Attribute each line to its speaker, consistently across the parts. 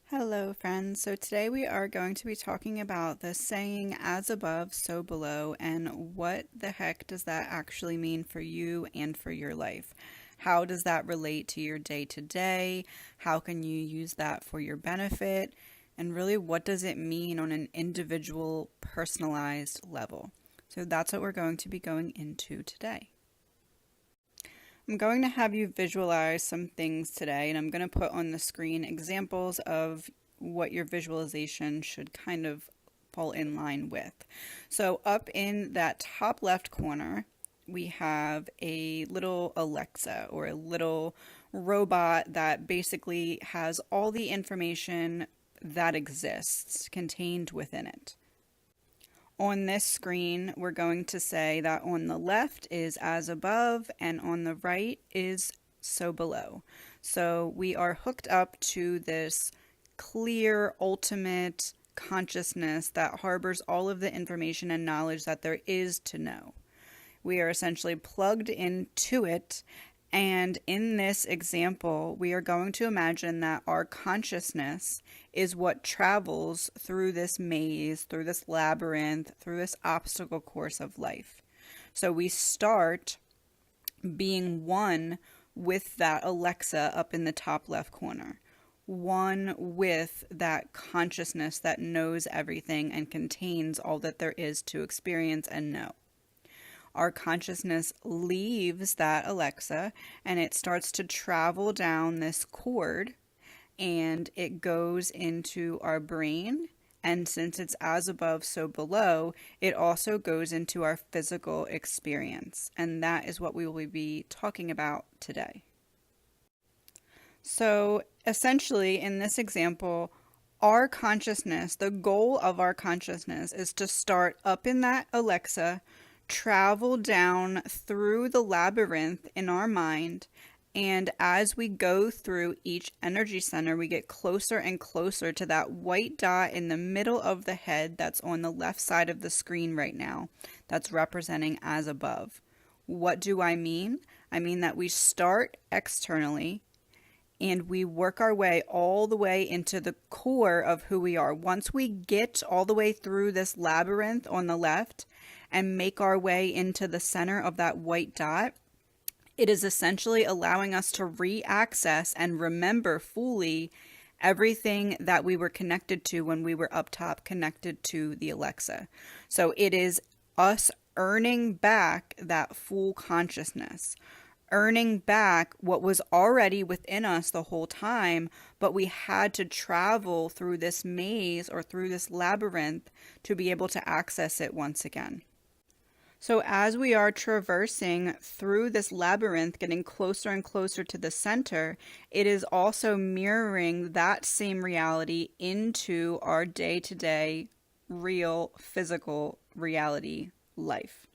Speaker 1: Hello, friends. So today we are going to be talking about the saying as above, so below, and what the heck does that actually mean for you and for your life? How does that relate to your day to day? How can you use that for your benefit? And really, what does it mean on an individual, personalized level? So that's what we're going to be going into today. I'm going to have you visualize some things today, and I'm going to put on the screen examples of what your visualization should kind of fall in line with. So up in that top left corner, we have a little Alexa or a little robot that basically has all the information that exists contained within it. On this screen, we're going to say that on the left is as above and on the right is so below. So we are hooked up to this clear, ultimate consciousness that harbors all of the information and knowledge that there is to know. We are essentially plugged into it. And in this example, we are going to imagine that our consciousness is what travels through this maze, through this labyrinth, through this obstacle course of life. So we start being one with that Alexa up in the top left corner, one with that consciousness that knows everything and contains all that there is to experience and know. Our consciousness leaves that Alexa and it starts to travel down this cord and it goes into our brain. And since it's as above, so below, it also goes into our physical experience. And that is what we will be talking about today. So essentially, in this example, our consciousness, the goal of our consciousness is to start up in that Alexa, travel down through the labyrinth in our mind, and as we go through each energy center, we get closer and closer to that white dot in the middle of the head that's on the left side of the screen right now, that's representing as above. What do I mean? I mean that we start externally and we work our way all the way into the core of who we are. Once we get all the way through this labyrinth on the left and make our way into the center of that white dot, it is essentially allowing us to re-access and remember fully everything that we were connected to when we were up top connected to the Alexa. So it is us earning back that full consciousness, earning back what was already within us the whole time, but we had to travel through this maze or through this labyrinth to be able to access it once again. So as we are traversing through this labyrinth, getting closer and closer to the center, it is also mirroring that same reality into our day-to-day, real, physical reality life.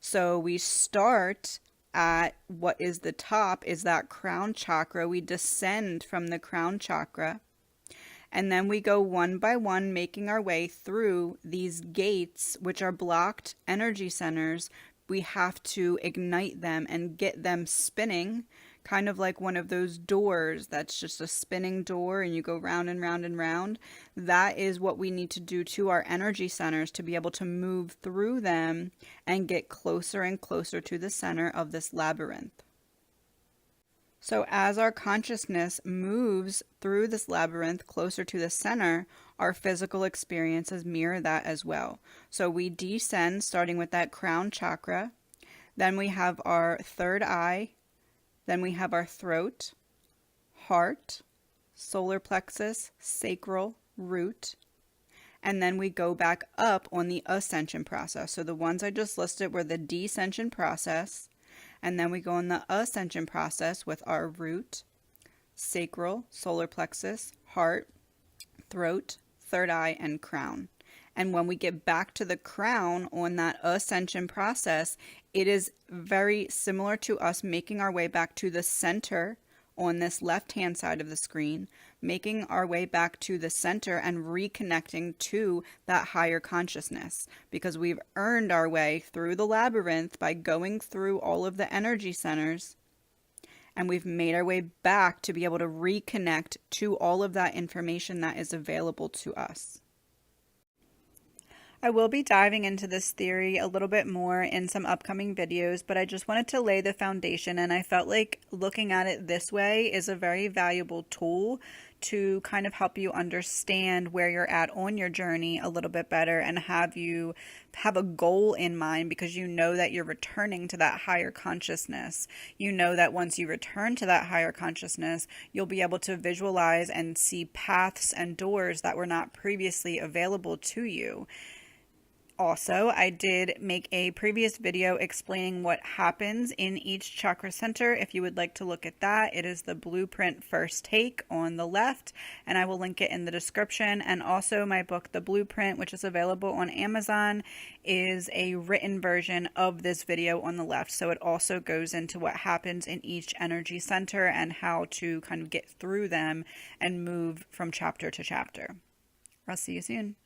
Speaker 1: So we start at what is the top, is that crown chakra. We descend from the crown chakra. And then we go one by one, making our way through these gates, which are blocked energy centers. We have to ignite them and get them spinning, kind of like one of those doors that's just a spinning door and you go round and round and round. That is what we need to do to our energy centers to be able to move through them and get closer and closer to the center of this labyrinth. So as our consciousness moves through this labyrinth closer to the center, our physical experiences mirror that as well. So we descend starting with that crown chakra, then we have our third eye, then we have our throat, heart, solar plexus, sacral, root, and then we go back up on the ascension process. So the ones I just listed were the descension process. And then we go in the ascension process with our root, sacral, solar plexus, heart, throat, third eye, and crown. And when we get back to the crown on that ascension process, it is very similar to us making our way back to the center on this left-hand side of the screen, making our way back to the center and reconnecting to that higher consciousness, because we've earned our way through the labyrinth by going through all of the energy centers and we've made our way back to be able to reconnect to all of that information that is available to us. I will be diving into this theory a little bit more in some upcoming videos, but I just wanted to lay the foundation, and I felt like looking at it this way is a very valuable tool to kind of help you understand where you're at on your journey a little bit better and have you have a goal in mind, because you know that you're returning to that higher consciousness. You know that once you return to that higher consciousness, you'll be able to visualize and see paths and doors that were not previously available to you. Also, I did make a previous video explaining what happens in each chakra center. If you would like to look at that, it is the Blueprint First Take on the left, and I will link it in the description. And also my book, The Blueprint, which is available on Amazon, is a written version of this video on the left. So it also goes into what happens in each energy center and how to kind of get through them and move from chapter to chapter. I'll see you soon.